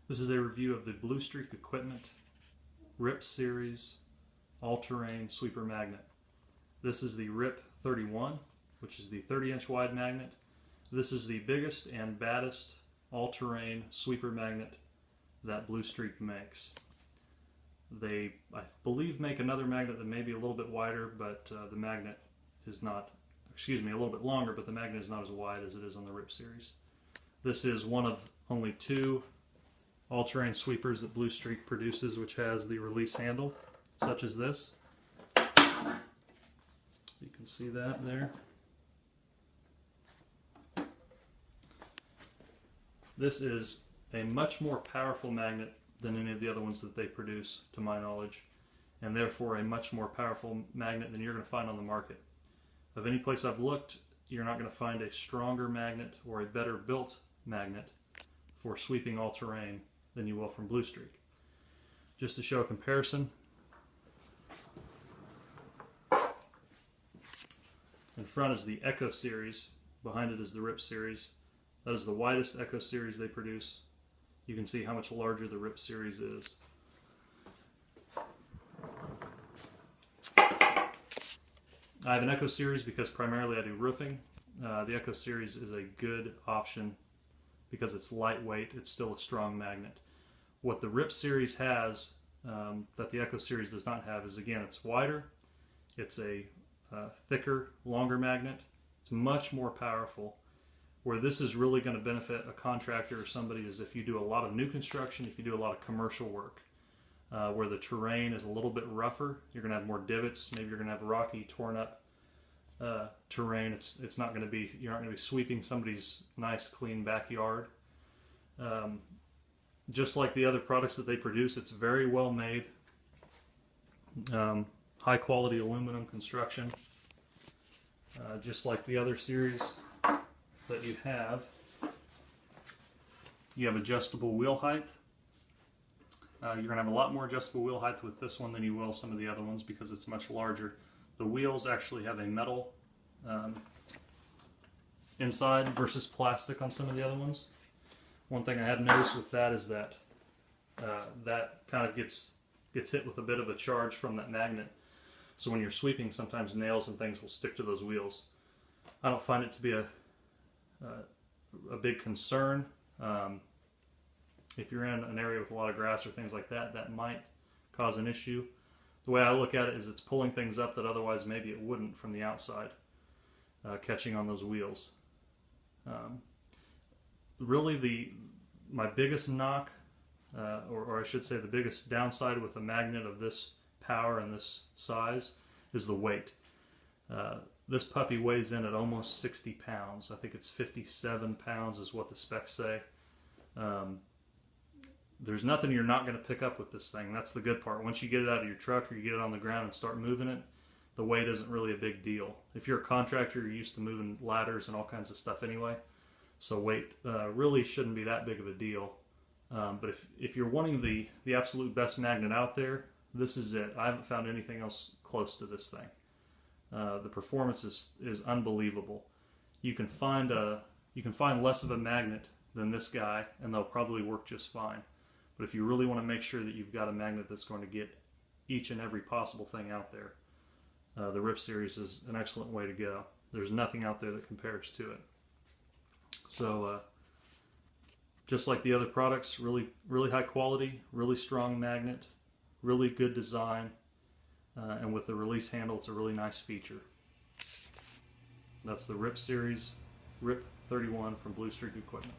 This is a review of the Bluestreak Equipment RIP Series all-terrain sweeper magnet. This is the RIP 31, which is the 30-inch wide magnet. This is the biggest and baddest all-terrain sweeper magnet that Bluestreak makes. They, I believe, make another magnet that may be a little bit wider, but the magnet is not, a little bit longer, but the magnet is not as wide as it is on the RIP series. This is one of only two all-terrain sweepers that Bluestreak produces, which has the release handle, such as this. You can see that there. This is a much more powerful magnet than any of the other ones that they produce, to my knowledge, and therefore a much more powerful magnet than you're going to find on the market. Of any place I've looked, you're not going to find a stronger magnet or a better built magnet for sweeping all-terrain than you will from Bluestreak. Just to show a comparison, in front is the Echo series, behind it is the RIP series. That is the widest Echo series they produce. You can see how much larger the RIP series is. I have an Echo series because primarily I do roofing. The Echo series is a good option because it's lightweight, it's still a strong magnet. What the RIP series has that the Echo series does not have is, again, it's wider, it's a thicker, longer magnet, it's much more powerful. Where this is really going to benefit a contractor or somebody is if you do a lot of new construction, if you do a lot of commercial work, where the terrain is a little bit rougher, you're going to have more divots, maybe you're going to have rocky, torn up terrain. It's not going to be, you're not going to be sweeping somebody's nice, clean backyard. Just like the other products that they produce, it's very well made. High quality aluminum construction, just like the other series that you have. You have adjustable wheel height. You're going to have a lot more adjustable wheel height with this one than you will some of the other ones because it's much larger. The wheels actually have a metal inside versus plastic on some of the other ones. One thing I have noticed with that is that that kind of gets hit with a bit of a charge from that magnet. So when you're sweeping, sometimes nails and things will stick to those wheels. I don't find it to be a big concern. If you're in an area with a lot of grass or things like that, that might cause an issue. The way I look at it is it's pulling things up that otherwise maybe it wouldn't from the outside, catching on those wheels. Really my biggest knock, or I should say the biggest downside with a magnet of this power and this size is the weight. This puppy weighs in at almost 60 pounds. I think it's 57 pounds is what the specs say. There's nothing you're not going to pick up with this thing. That's the good part. Once you get it out of your truck or you get it on the ground and start moving it, the weight isn't really a big deal. If you're a contractor, you're used to moving ladders and all kinds of stuff anyway. So weight really shouldn't be that big of a deal. But if you're wanting the absolute best magnet out there, this is it. I haven't found anything else close to this thing. The performance is unbelievable. You can find less of a magnet than this guy, and they'll probably work just fine. But if you really want to make sure that you've got a magnet that's going to get each and every possible thing out there, the RIP series is an excellent way to go. There's nothing out there that compares to it. So just like the other products, really high quality, really strong magnet, really good design. And with the release handle, it's a really nice feature. That's the RIP series, RIP 31 from Bluestreak Equipment.